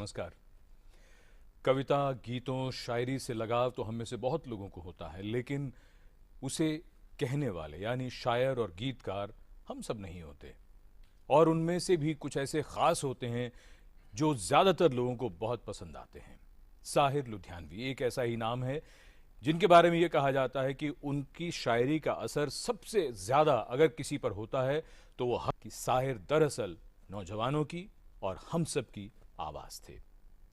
नमस्कार। कविता, गीतों, शायरी से लगाव तो हम में से बहुत लोगों को होता है, लेकिन उसे कहने वाले यानी शायर और गीतकार हम सब नहीं होते। और उनमें से भी कुछ ऐसे खास होते हैं जो ज़्यादातर लोगों को बहुत पसंद आते हैं। साहिर लुधियानवी एक ऐसा ही नाम है जिनके बारे में ये कहा जाता है कि उनकी शायरी का असर सबसे ज़्यादा अगर किसी पर होता है तो वो कि साहिर दरअसल नौजवानों की और हम सब की आवाज़ थे।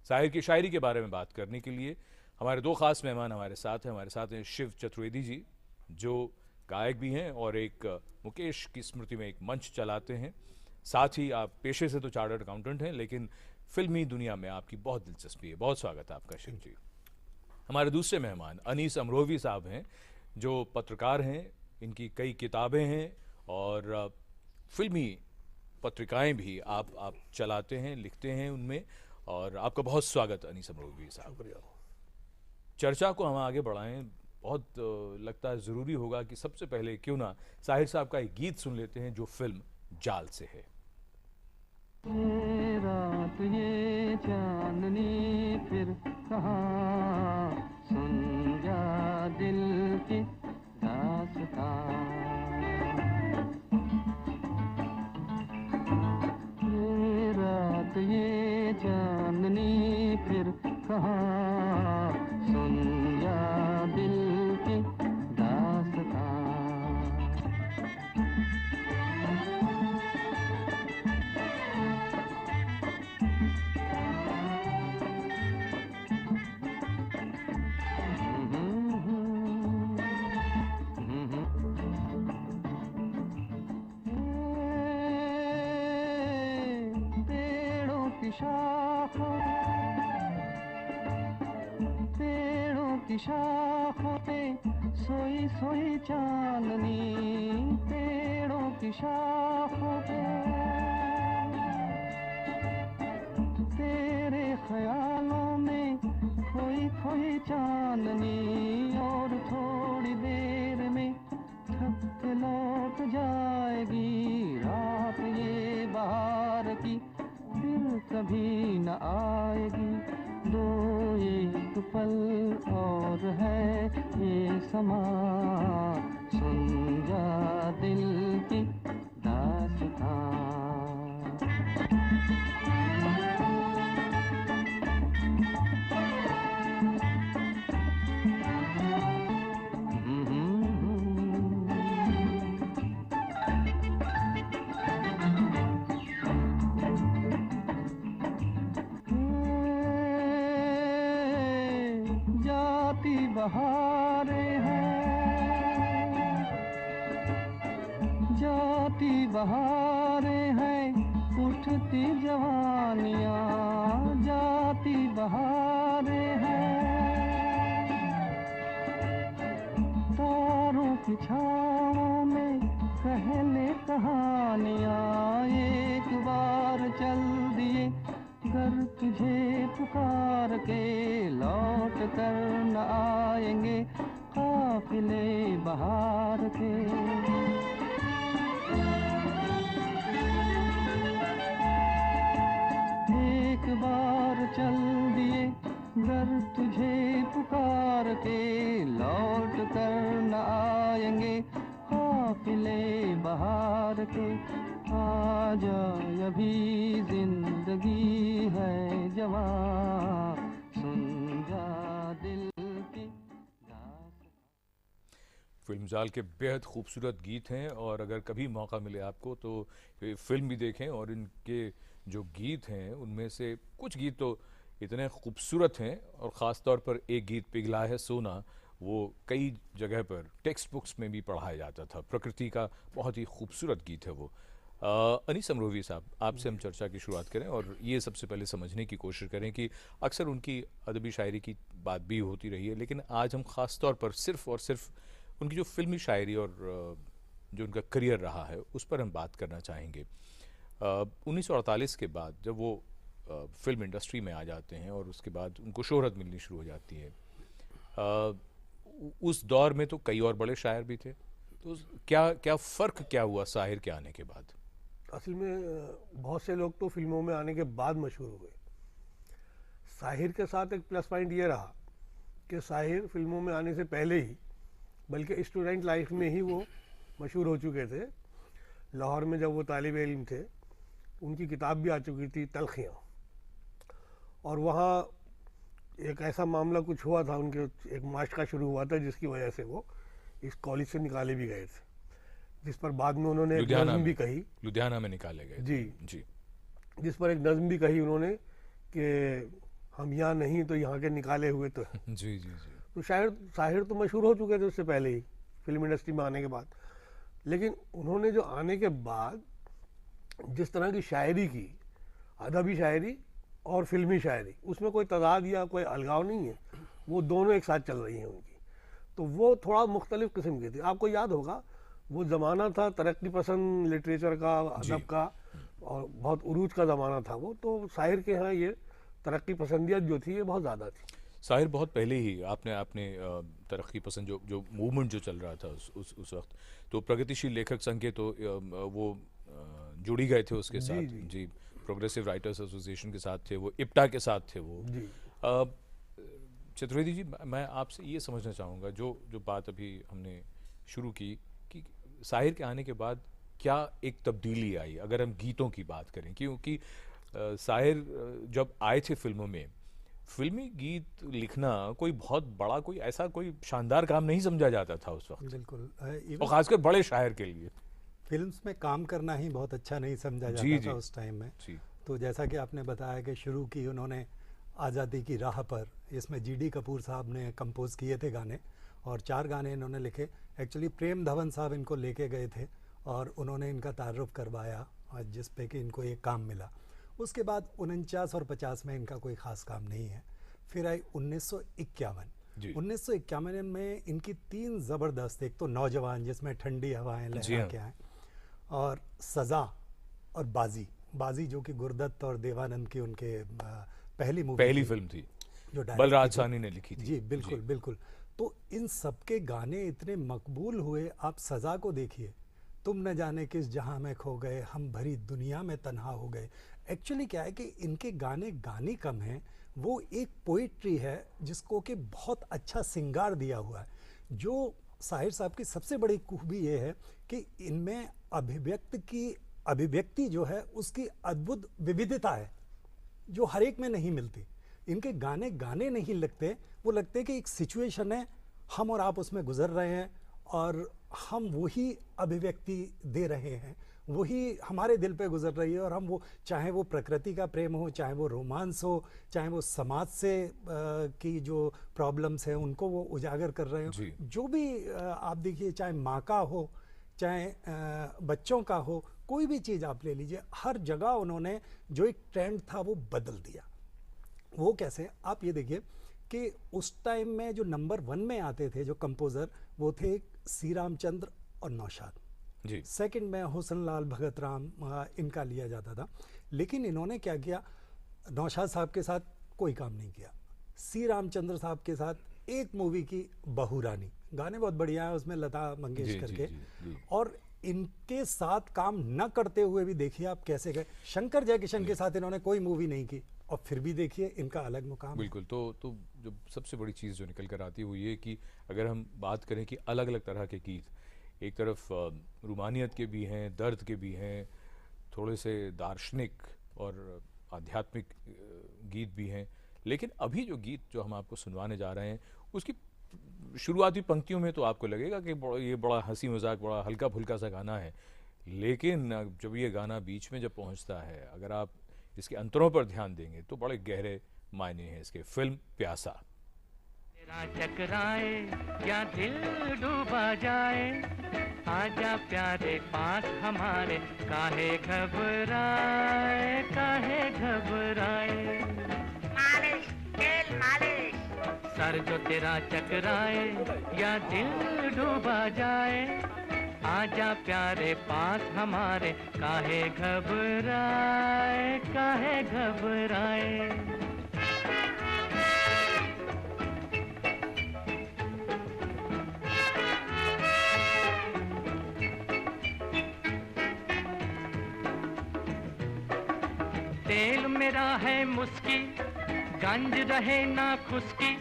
साहिर की शायरी के बारे में बात करने के लिए हमारे दो खास मेहमान हमारे साथ हैं। हमारे साथ हैं शिव चतुर्वेदी जी, जो गायक भी हैं और एक मुकेश की स्मृति में एक मंच चलाते हैं। साथ ही आप पेशे से तो चार्टर्ड अकाउंटेंट हैं, लेकिन फिल्मी दुनिया में आपकी बहुत दिलचस्पी है। बहुत स्वागत है आपका शिव जी। हमारे दूसरे मेहमान अनीस अमरोवी साहब हैं, जो पत्रकार हैं। इनकी कई किताबें हैं और फिल्मी पत्रिकाएं भी आप चलाते हैं, लिखते हैं उनमें। और आपका बहुत स्वागत अनीस अमरोवी साहब। शुक्रिया। चर्चा को हम आगे बढ़ाएं, बहुत लगता है ज़रूरी होगा कि सबसे पहले क्यों ना साहिर साहब का एक गीत सुन लेते हैं जो फिल्म जाल से है। ये रात ये चांदनी फिर कहाँ, सुन जा दिल की दास्तां। ये रात ये चांदनी फिर कहाँ, सुन जा दिल की दास्तां। पेड़ों की शाखों पे सोई सोई चांदनी, पेड़ों की शाखों पे तेरे ख्यालों में खोई खोई चांदनी। और थोड़ी देर में थक के लौट जाएगी रात ये बहार की, फिर कभी न आएगी। दो एक पल और है ये समा, सुन जा दिल की दास्तां। बहारें हैं, जाती बहारें हैं, उठती जवानियाँ, जाती बहारें हैं। तारों की छाँव में कहले कहानियाँ, एक बार चल दिए घर तुझे पुकार के लौट कर न आएंगे काफिले बहार के। एक बार चल दिए घर तुझे पुकार के लौट कर न आएंगे काफिले बहार के। आजा अभी जिंदगी है जवां, सुन जा दिल की दास्तां। फिल्म जाल के बेहद खूबसूरत गीत हैं और अगर कभी मौका मिले आपको तो फिल्म भी देखें। और इनके जो गीत हैं उनमें से कुछ गीत तो इतने खूबसूरत हैं, और ख़ास तौर पर एक गीत पिघला है सोना, वो कई जगह पर टेक्स्ट बुक्स में भी पढ़ाया जाता था। प्रकृति का बहुत ही खूबसूरत गीत है वो। अनीस अमरोवी साहब, आपसे हम चर्चा की शुरुआत करें और ये सबसे पहले समझने की कोशिश करें कि अक्सर उनकी अदबी शायरी की बात भी होती रही है, लेकिन आज हम ख़ास तौर पर सिर्फ़ और सिर्फ उनकी जो फिल्मी शायरी और जो उनका करियर रहा है उस पर हम बात करना चाहेंगे। 1948 के बाद जब वो फिल्म इंडस्ट्री में आ जाते हैं और उसके बाद उनको शोहरत मिलनी शुरू हो जाती है, उस दौर में तो कई और बड़े शायर भी थे, तो क्या क्या फ़र्क क्या हुआ साहिर के आने के बाद? असल में बहुत से लोग तो फिल्मों में आने के बाद मशहूर हुए। साहिर के साथ एक प्लस पॉइंट ये रहा कि साहिर फिल्मों में आने से पहले ही, बल्कि स्टूडेंट लाइफ में ही वो मशहूर हो चुके थे। लाहौर में जब वो तालिब इल्म थे, उनकी किताब भी आ चुकी थी तलखियाँ, और वहाँ एक ऐसा मामला कुछ हुआ था, उनके एक माशका शुरू हुआ था जिसकी वजह से वो इस कॉलेज से निकाले भी गए थे, जिस पर बाद में उन्होंने एक नज़्म भी कही। लुधियाना में निकाले गए जी जी। जिस पर एक नज़्म भी कही उन्होंने कि हम यहाँ नहीं तो यहाँ के निकाले हुए तो जी जी जी। तो शायद साहिर तो मशहूर हो चुके थे उससे पहले ही फिल्म इंडस्ट्री में आने के बाद, लेकिन उन्होंने जो आने के बाद जिस तरह की शायरी की, अदबी शायरी और फिल्मी शायरी, उसमें कोई तजाद या कोई अलगाव नहीं है, वो दोनों एक साथ चल रही हैं उनकी, तो वो थोड़ा मुख्तलिफ किस्म की थी। आपको याद होगा वो ज़माना था तरक्की पसंद लिटरेचर का, अदब का, और बहुत उरूज का ज़माना था वो, तो साहिर के यहाँ ये तरक्की पसंदियत जो थी ये बहुत ज़्यादा थी। साहिर बहुत पहले ही आपने तरक्की पसंद जो मूवमेंट जो चल रहा था उस वक्त, तो प्रगतिशील लेखक संघ के तो वो जुड़ी गए थे उसके साथ जी, प्रोग्रेसिव राइटर्स एसोसिएशन के साथ थे वो, इप्टा के साथ थे वो जी। चतुर्वेदी जी, मैं आपसे ये समझना चाहूँगा जो बात अभी हमने शुरू की कि साहिर के आने के बाद क्या एक तब्दीली आई, अगर हम गीतों की बात करें, क्योंकि साहिर जब आए थे फिल्मों में, फिल्मी गीत लिखना कोई बहुत बड़ा, कोई ऐसा कोई शानदार काम नहीं समझा जाता था उस वक्त। बिल्कुल, और खासकर बड़े शायर के लिए फिल्म्स में काम करना ही बहुत अच्छा नहीं समझा जाता था उस टाइम में। तो जैसा कि आपने बताया कि शुरू की उन्होंने आज़ादी की राह पर, इसमें जीडी कपूर साहब ने कंपोज किए थे गाने, और 4 गाने इन्होंने लिखे। एक्चुअली प्रेम धवन साहब इनको लेके गए थे और उन्होंने इनका तारुफ करवाया, जिस पे कि इनको एक काम मिला। उसके बाद 49 और 50 में इनका कोई ख़ास काम नहीं है। फिर आई 1951। 1951 में इनकी 3 ज़बरदस्त, एक तो नौजवान जिसमें ठंडी हवाएं लहरा के आए, और सज़ा, और बाजी जो कि गुरदत्त और देवानंद की उनके पहली फिल्म थी जो बलराज साहनी ने लिखी थी। जी बिल्कुल बिल्कुल। तो इन सब के गाने इतने मकबूल हुए। आप सज़ा को देखिए, तुम न जाने किस जहां में खो गए, हम भरी दुनिया में तन्हा हो गए। एक्चुअली क्या है कि इनके गाने कम हैं, वो एक पोइट्री है जिसको कि बहुत अच्छा सिंगार दिया हुआ है। जो साहिर साहब की सबसे बड़ी खूबी ये है कि इनमें अभिव्यक्ति जो है उसकी अद्भुत विविधता है, जो हर एक में नहीं मिलती। इनके गाने नहीं लगते, वो लगते कि एक सिचुएशन है, हम और आप उसमें गुजर रहे हैं और हम वही अभिव्यक्ति दे रहे हैं, वही हमारे दिल पे गुजर रही है, और हम वो, चाहे वो प्रकृति का प्रेम हो, चाहे वो रोमांस हो, चाहे वो समाज से की जो प्रॉब्लम्स हैं उनको वो उजागर कर रहे हो, जो भी आप देखिए, चाहे माँ का हो, चाहे बच्चों का हो, कोई भी चीज़ आप ले लीजिए, हर जगह उन्होंने जो एक ट्रेंड था वो बदल दिया। वो कैसे, आप ये देखिए कि उस टाइम में जो नंबर 1 में आते थे जो कंपोज़र, वो थे सी रामचंद्र और नौशाद जी। सेकंड में हुसन लाल भगत राम, इनका लिया जाता था। लेकिन इन्होंने क्या किया, नौशाद साहब के साथ कोई काम नहीं किया, सी रामचंद्र साहब के साथ एक मूवी की बहू रानी, गाने बहुत बढ़िया है उसमें लता मंगेशकर के, और इनके साथ काम न करते हुए भी देखिए आप कैसे गए। शंकर जयकिशन के साथ इन्होंने कोई मूवी नहीं की, और फिर भी देखिए इनका अलग मुकाम। बिल्कुल। तो जो सबसे बड़ी चीज़ जो निकल कर आती है वो ये कि अगर हम बात करें कि अलग अलग तरह के गीत, एक तरफ रूमानियत के भी हैं, दर्द के भी हैं, थोड़े से दार्शनिक और आध्यात्मिक गीत भी हैं, लेकिन अभी जो गीत जो हम आपको सुनवाने जा रहे हैं उसकी शुरुआती पंक्तियों में तो आपको लगेगा कि ये बड़ा हंसी मजाक, बड़ा हल्का फुल्का सा गाना है, लेकिन जब ये गाना बीच में जब पहुंचता है, अगर आप इसके अंतरों पर ध्यान देंगे तो बड़े गहरे मायने हैं इसके। फिल्म प्यासा। तेरा चकराए या दिल डूबा जाए, आजा प्यारे पास हमारे, काहे घबराए, काहे घबराए। मालिश तेल मालिश। सर जो तेरा चकराए या दिल डूबा जाए, आजा प्यारे पास हमारे, काहे घबराए, काहे घबराए। तेल मेरा है मुस्की, गंज रहे ना खुशकी,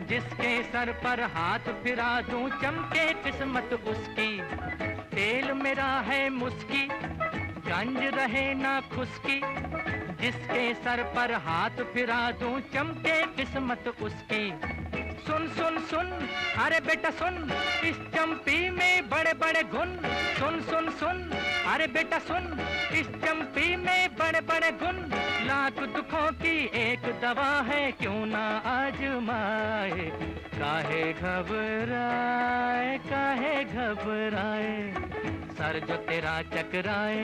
जिसके सर पर हाथ फिरा दूं चमके किस्मत उसकी। तेल मेरा है मुस्की, गंज रहे ना खुशकी, जिसके सर पर हाथ फिरा दूं चमके किस्मत उसकी। सुन सुन सुन अरे बेटा सुन, इस चंपी में बड़े बड़े गुण। सुन सुन सुन अरे बेटा सुन, इस चंपी में बड़े बड़े गुण। लाख दुखों की एक दवा है, क्यों ना आजमाए। काहे घबराए, काहे घबराए। सर जो तेरा चकराए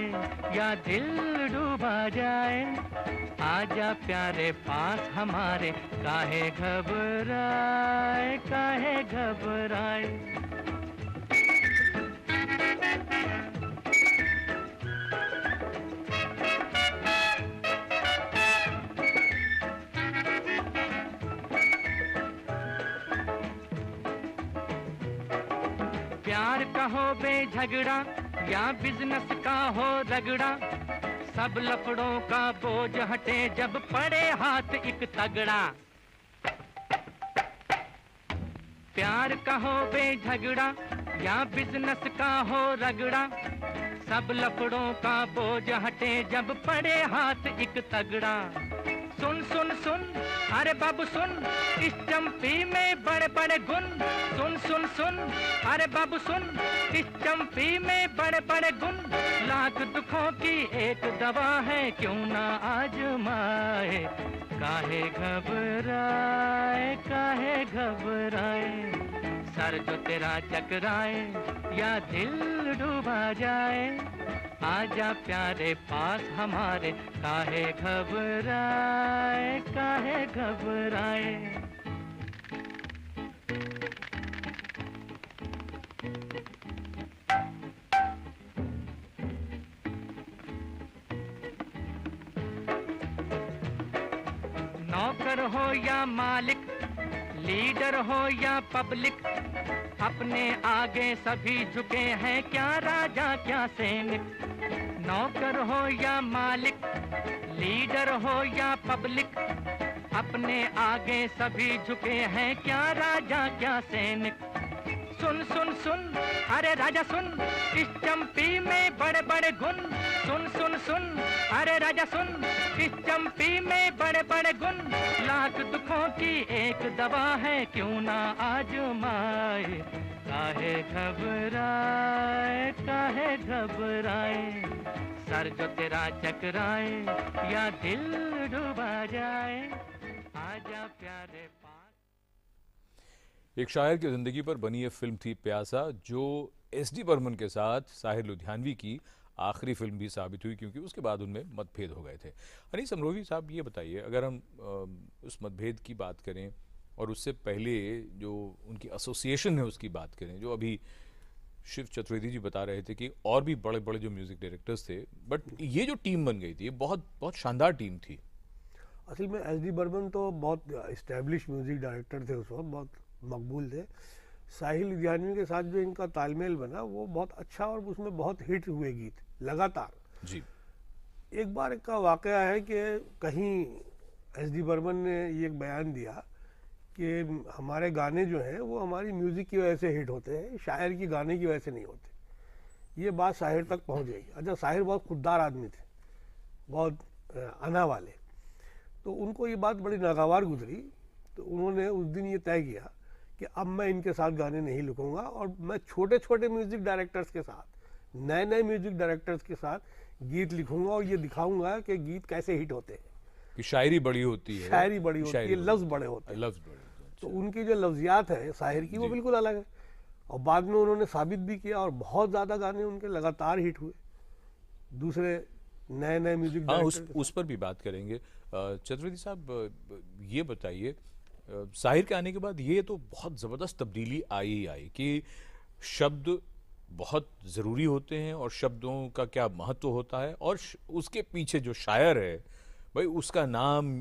या दिल डूबा जाए, आजा प्यारे पास हमारे। काहे घबराए, काहे घबराए। प्यार का हो बेझगड़ा या बिजनेस का हो रगड़ा, सब लफड़ों का बोझ हटे जब पड़े हाथ एक तगड़ा। प्यार का हो बेझगड़ा या बिजनेस का हो रगड़ा, सब लफड़ों का बोझ हटे जब पड़े हाथ एक तगड़ा। सुन सुन सुन अरे बाबू सुन, इस चंपी में बड़े बड़े गुण। सुन सुन सुन अरे बाबू सुन, इस चंपी में बड़े बड़े गुण। लाख दुखों की एक दवा है, क्यों ना आजमाए। काहे घबराए, काहे घबराए। सर जो तेरा चकराए या दिल डूबा जाए, आजा प्यारे पास हमारे। काहे घबराए, काहे घबराए। नौकर हो या मालिक, लीडर हो या पब्लिक, अपने आगे सभी झुके हैं, क्या राजा क्या सैनिक। नौकर हो या मालिक, लीडर हो या पब्लिक, अपने आगे सभी झुके हैं, क्या राजा क्या सैनिक। सुन सुन सुन अरे राजा सुन, इस चंपी में बड़े बड़े गुण। सुन सुन सुन अरे राजा सुन, इस चंपी में बड़े बड़े गुण। लाख दुखों की एक दवा है, क्यों ना आजमाए। काहे घबराए, काहे घबराए। सर जो तेरा चकराए या दिल डूबा जाए, आजा प्यारे पास। एक शायर की जिंदगी पर बनी ये फिल्म थी प्यासा, जो एस.डी. बर्मन के साथ साहिर लुधियानवी की आखिरी फिल्म भी साबित हुई, क्योंकि उसके बाद उनमें मतभेद हो गए थे। अनीस अमरोही साहब, ये बताइए, अगर हम उस मतभेद की बात करें और उससे पहले जो उनकी एसोसिएशन है उसकी बात करें, जो अभी शिव चतुर्वेदी जी बता रहे थे कि और भी बड़े बड़े जो म्यूजिक डायरेक्टर्स थे, बट ये जो टीम बन गई थी, ये बहुत बहुत शानदार टीम थी। असल में एस.डी. बर्मन तो बहुत इस्टेब्लिश म्यूजिक डायरेक्टर थे उस वक्त, बहुत मकबूल थे। साहिर लुधियानवी के साथ जो इनका तालमेल बना वो बहुत अच्छा, और उसमें बहुत हिट हुए गीत लगातार जी। एक बार का वाकया है कि कहीं एस.डी. बर्मन ने ये एक बयान दिया कि हमारे गाने जो हैं वो हमारी म्यूज़िक की वजह से हिट होते हैं, शायर की गाने की वजह से नहीं होते। ये बात साहिर तक पहुंच गई। अच्छा, साहिर बहुत खुददार आदमी थे, बहुत अना वाले, तो उनको ये बात बड़ी नागवार गुजरी। तो उन्होंने उस दिन ये तय किया कि अब मैं इनके साथ गाने नहीं लिखूंगा, और मैं छोटे छोटे म्यूज़िक डायरेक्टर्स के साथ, नए नए म्यूज़िक डायरेक्टर्स के साथ गीत लिखूंगा, और ये दिखाऊंगा कि गीत कैसे हिट होते हैं। कि शायरी बड़ी होती है, शायरी बड़ी होती है, लफ्ज़ बड़े होते हैं। लफ्ज़ बड़े होते हैं। तो उनकी जो लफ्जियात है शायर की, वो बिल्कुल अलग है, और बाद में उन्होंने साबित भी किया, और बहुत ज़्यादा गाने उनके लगातार हिट हुए दूसरे नए नए म्यूजिक डायरेक्टर। उस पर भी बात करेंगे। चतुर्वेदी साहब, ये बताइए, साहिर के आने के बाद ये तो बहुत ज़बरदस्त तब्दीली आई ही आई कि शब्द बहुत ज़रूरी होते हैं, और शब्दों का क्या महत्व होता है, और उसके पीछे जो शायर है भाई उसका नाम,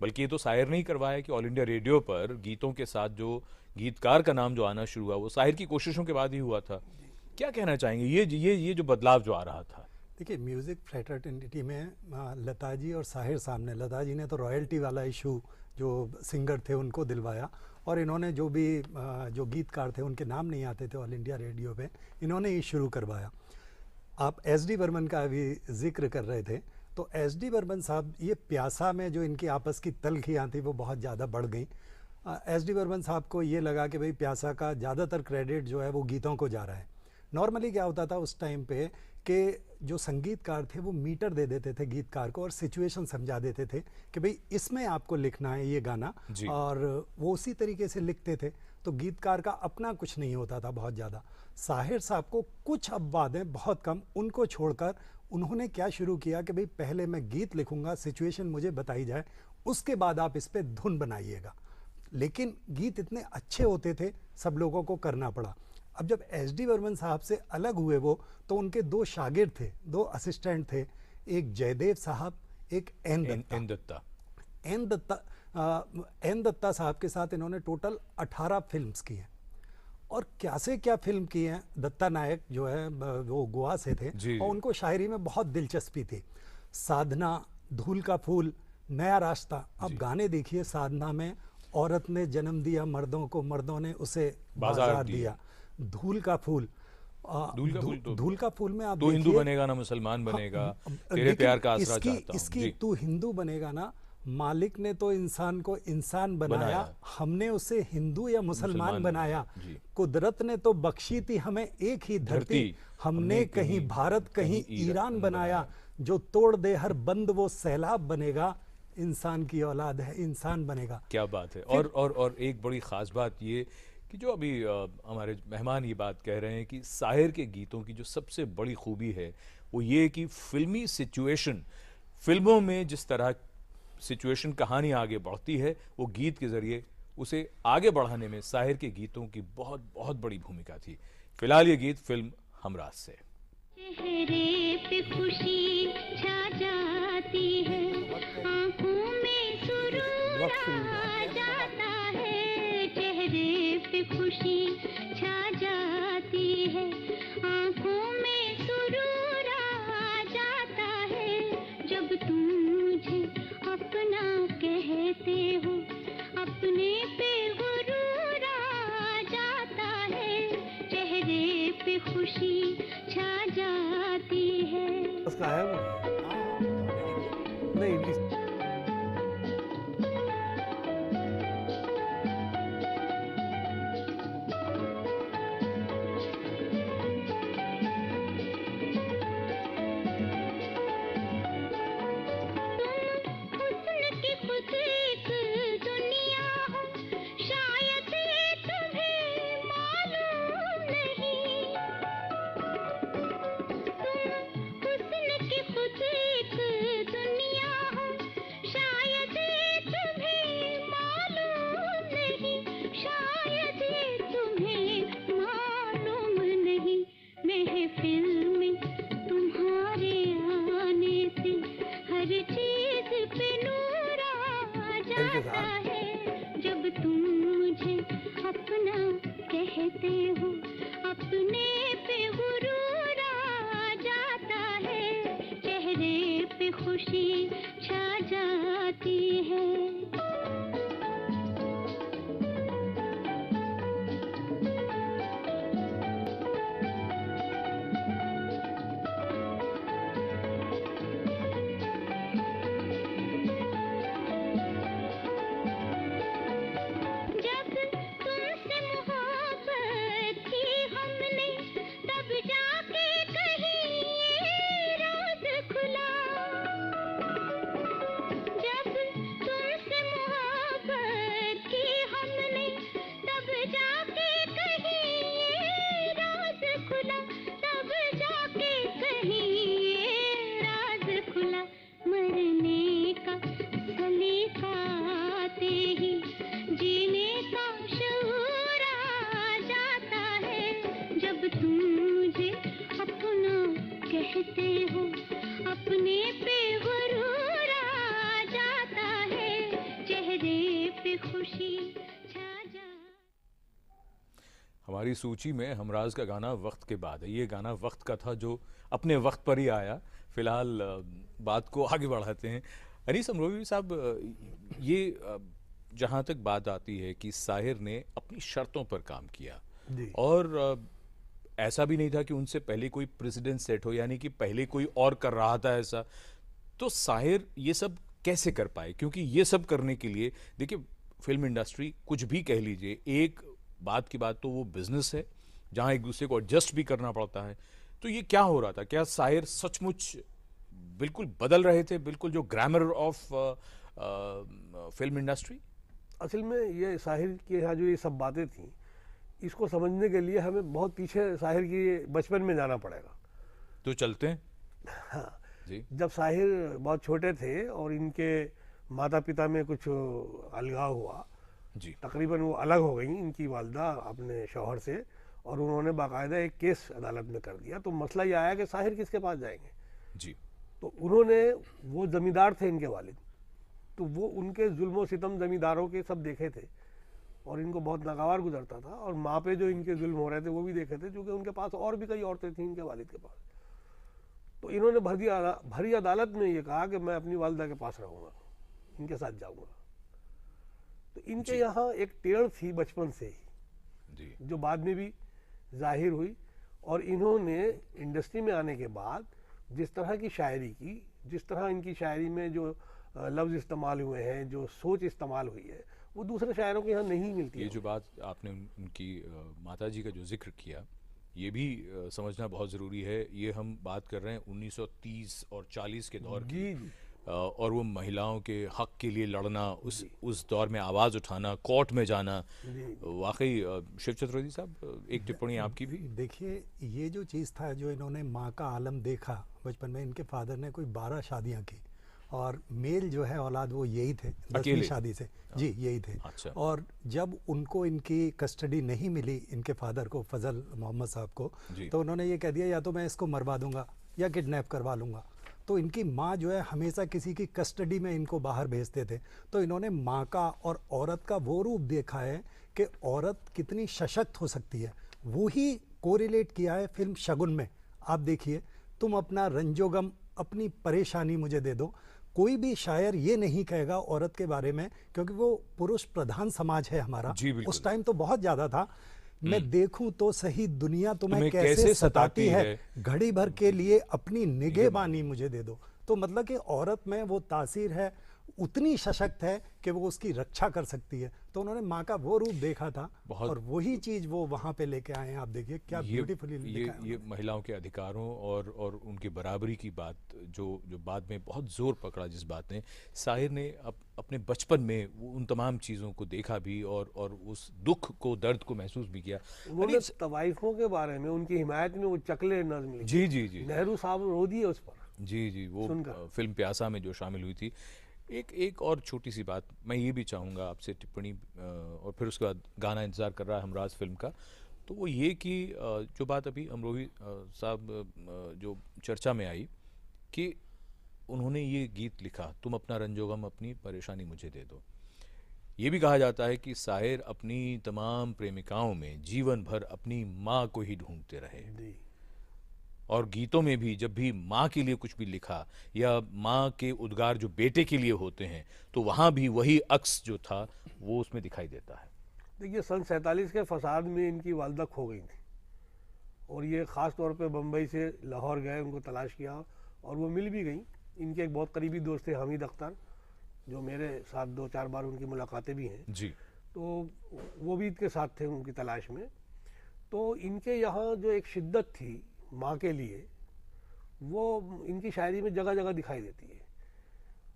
बल्कि ये तो शायर ने ही करवाया कि ऑल इंडिया रेडियो पर गीतों के साथ जो गीतकार का नाम जो आना शुरू हुआ वो साहिर की कोशिशों के बाद ही हुआ था। क्या कहना चाहेंगे ये जो बदलाव जो आ रहा था? देखिए, म्यूज़िक फ्रेटर्निटी में लता जी और साहिर साहब ने, लता जी ने तो रॉयल्टी वाला इशू जो सिंगर थे उनको दिलवाया, और इन्होंने जो भी जो गीतकार थे उनके नाम नहीं आते थे ऑल इंडिया रेडियो पे, इन्होंने ही शुरू करवाया। आप एस डी बर्मन का अभी जिक्र कर रहे थे, तो एस डी बर्मन साहब, ये प्यासा में जो इनकी आपस की तल्खियाँ थी वो बहुत ज़्यादा बढ़ गई। एस डी बर्मन साहब को ये लगा कि भाई प्यासा का ज़्यादातर क्रेडिट जो है वो गीतों को जा रहा है। नॉर्मली क्या होता था उस टाइम पे कि जो संगीतकार थे वो मीटर दे देते थे गीतकार को और सिचुएशन समझा देते थे कि भाई इसमें आपको लिखना है ये गाना, और वो उसी तरीके से लिखते थे, तो गीतकार का अपना कुछ नहीं होता था बहुत ज़्यादा। साहिर साहब को कुछ अपवादें बहुत कम, उनको छोड़कर उन्होंने क्या शुरू किया कि भाई पहले मैं गीत लिखूंगा, सिचुएशन मुझे बताई जाए, उसके बाद आप इस पर धुन बनाइएगा। लेकिन गीत इतने अच्छे होते थे, सब लोगों को करना पड़ा। अब जब एस डी बर्मन साहब से अलग हुए वो, तो उनके दो शागिर्द थे, दो असिस्टेंट थे, एक जयदेव साहब, एक एन दत्ता। एन दत्ता साहब के साथ इन्होंने टोटल 18 फिल्म्स की हैं, और क्या से क्या फिल्म की हैं। दत्ता नायक जो है वो गोवा से थे, और उनको शायरी में बहुत दिलचस्पी थी। साधना, धूल का फूल, नया रास्ता। अब गाने देखिए, साधना में औरत ने जन्म दिया मर्दों को, मर्दों ने उसे बाजार दिया। धूल का फूल, धूल का फूल में आप तू हिंदू बनेगा ना मुसलमान बनेगा, तेरे प्यार का आसरा चाहता हूं। इसकी तू हिंदू बनेगा ना, मालिक ने तो इंसान को इंसान बनाया, हमने उसे हिंदू या मुसलमान बनाया। कुदरत ने तो बख्शी थी हमें एक ही धरती, हमने कहीं भारत कहीं ईरान बनाया। जो तोड़ दे हर बंद वो सैलाब बनेगा, इंसान की औलाद है इंसान बनेगा। क्या बात है। और एक बड़ी ख़ास बात ये कि जो अभी हमारे मेहमान ये बात कह रहे हैं कि साहिर के गीतों की जो सबसे बड़ी खूबी है वो ये कि फिल्मी सिचुएशन, फिल्मों में जिस तरह सिचुएशन कहानी आगे बढ़ती है, वो गीत के ज़रिए उसे आगे बढ़ाने में साहिर के गीतों की बहुत बहुत बड़ी भूमिका थी। फिलहाल ये गीत फिल्म हमराज से। चेहरे पे खुशी छा जाती है, आंखों में सुरूर आ जाता है। चेहरे पे खुशी छा जाती है, आंखों में सुरूर आ जाता है। जब तुम मुझे अपना कहते हो, अपने पे गुरूर आ जाता है। चेहरे पे खुशी छा जाती है। उसका है वो नहीं, जब तुम मुझे अपना कहते हो, अपने पे गुरूर आ जाता है। चेहरे पे खुशी छा जाती है। हमारी सूची में हमराज का गाना वक्त के बाद है। ये गाना वक्त का था जो अपने वक्त पर ही आया। फिलहाल बात को आगे बढ़ाते हैं। अनीस अमरोही साहब, ये जहाँ तक बात आती है कि साहिर ने अपनी शर्तों पर काम किया जी। और ऐसा भी नहीं था कि उनसे पहले कोई प्रेसिडेंट सेट हो, यानी कि पहले कोई और कर रहा था ऐसा, तो साहिर ये सब कैसे कर पाए? क्योंकि ये सब करने के लिए देखिए, फिल्म इंडस्ट्री कुछ भी कह लीजिए, एक बात की बात तो वो बिजनेस है जहाँ एक दूसरे को एडजस्ट भी करना पड़ता है। तो ये क्या हो रहा था? क्या साहिर सचमुच बिल्कुल बदल रहे थे, बिल्कुल जो ग्रामर ऑफ फिल्म इंडस्ट्री? असल में ये साहिर के यहाँ जो ये सब बातें थी, इसको समझने के लिए हमें बहुत पीछे साहिर की बचपन में जाना पड़ेगा। तो चलते हैं। हाँ जी जब साहिर बहुत छोटे थे और इनके माता पिता में कुछ अलगाव हुआ, जी तकरीबन वो अलग हो गई इनकी वालदा अपने शौहर से, और उन्होंने बाकायदा एक केस अदालत में कर दिया। तो मसला ये आया कि साहिर किसके पास जाएंगे। जी तो उन्होंने, वो जमींदार थे इनके वालिद, तो वो उनके जुल्म सितम जमींदारों के सब देखे थे और इनको बहुत नागवार गुजरता था, और माँ पे जो इनके जुल्म हो रहे थे वो भी देखे थे, क्योंकि उनके पास और भी कई औरतें थीं इनके वालिद के पास। तो इन्होंने भरी अदालत में ये कहा कि मैं अपनी वालदा के पास रहूँगा, इनके साथ जाऊँगा। तो इनके यहाँ एक टेढ़ थी बचपन से ही, जी जो बाद में भी जाहिर हुई। और इन्होंने इंडस्ट्री में आने के बाद जिस तरह की शायरी की, जिस तरह इनकी शायरी में जो लफ्ज़ इस्तेमाल हुए हैं, जो सोच इस्तेमाल हुई है, वो दूसरे शायरों के यहाँ नहीं मिलती ये है। जो बात आपने उनकी माता जी का जो जिक्र किया, ये भी समझना बहुत ज़रूरी है। ये हम बात कर रहे हैं 1930 और 40 के दौर की, जी जी और वो महिलाओं के हक के लिए लड़ना, उस दौर में आवाज़ उठाना, कोर्ट में जाना। जी। वाकई शिव चतुर्वेदी साहब, एक टिप्पणी आपकी भी। देखिए, ये जो चीज़ था, जो इन्होंने माँ का आलम देखा बचपन में, इनके फादर ने कोई 12 शादियाँ की, और मेल जो है औलाद वो यही थे 10वीं अकेले? शादी से। जी यही थे। अच्छा। और जब उनको इनकी कस्टडी नहीं मिली, इनके फादर को, फजल मोहम्मद साहब को, जी। तो उन्होंने ये कह दिया या तो मैं इसको मरवा दूंगा या किडनैप करवा लूँगा। तो इनकी माँ जो है हमेशा किसी की कस्टडी में इनको बाहर भेजते थे। तो इन्होंने माँ का और औरत का वो रूप देखा है कि औरत कितनी सशक्त हो सकती है, वो ही कोरिलेट किया है फिल्म शगुन में। आप देखिए, तुम अपना रंजोगम, अपनी परेशानी मुझे दे दो। कोई भी शायर ये नहीं कहेगा औरत के बारे में, क्योंकि वो पुरुष प्रधान समाज है हमारा। जी, बिल्कुल। उस टाइम तो बहुत ज़्यादा था। मैं देखूं तो सही दुनिया तुम्हें तुम्हें कैसे कैसे सताती सताती है, है। घड़ी भर के लिए अपनी निगहबानी मुझे दे दो। तो मतलब कि औरत में वो तासीर है, उतनी सशक्त है कि वो उसकी रक्षा कर सकती है। तो उन्होंने माँ का वो रूप देखा था, बहुत- और वही चीज़ वो वहाँ पे लेके आए हैं। आप देखिए क्या ब्यूटीफुली लिखा है। ये महिलाओं के अधिकारों और उनकी बराबरी की बात, जो बाद में बहुत जोर पकड़ा, जिस बात ने साहिर ने अपने बचपन में वो उन तमाम चीज़ों को देखा भी, और उस दुख को, दर्द को महसूस भी किया। उन्होंने तवाइफों के बारे में, उनकी हिमायत में वो चकले नज़्म लिखी। जी जी जी नेहरू साहब रो दिए उस पर। जी जी वो सुनकर। फिल्म प्यासा में जो शामिल हुई थी। एक और छोटी सी बात मैं ये भी चाहूँगा आपसे टिप्पणी, और फिर उसके बाद गाना इंतज़ार कर रहा है हमराज फिल्म का। तो वो ये कि जो बात अभी अमरोही साहब जो चर्चा में आई कि उन्होंने ये गीत लिखा, तुम अपना रंजोगम, अपनी परेशानी मुझे दे दो। ये भी कहा जाता है कि साहिर अपनी तमाम प्रेमिकाओं में जीवन भर अपनी माँ को ही ढूंढते रहे, जी और गीतों में भी जब भी माँ के लिए कुछ भी लिखा, या माँ के उद्गार जो बेटे के लिए होते हैं, तो वहाँ भी वही अक्स जो था वो उसमें दिखाई देता है। देखिए, सन 47 के फसाद में इनकी वालदा खो गई थी, और ये ख़ास तौर पे बम्बई से लाहौर गए, उनको तलाश किया और वो मिल भी गई। इनके एक बहुत करीबी दोस्त थे हामिद अख्तर, जो मेरे साथ 2-4 बार उनकी मुलाकातें भी हैं। जी तो वो भी इनके साथ थे उनकी तलाश में। तो इनके यहाँ जो एक शिद्दत थी माँ के लिए, वो इनकी शायरी में जगह जगह दिखाई देती है।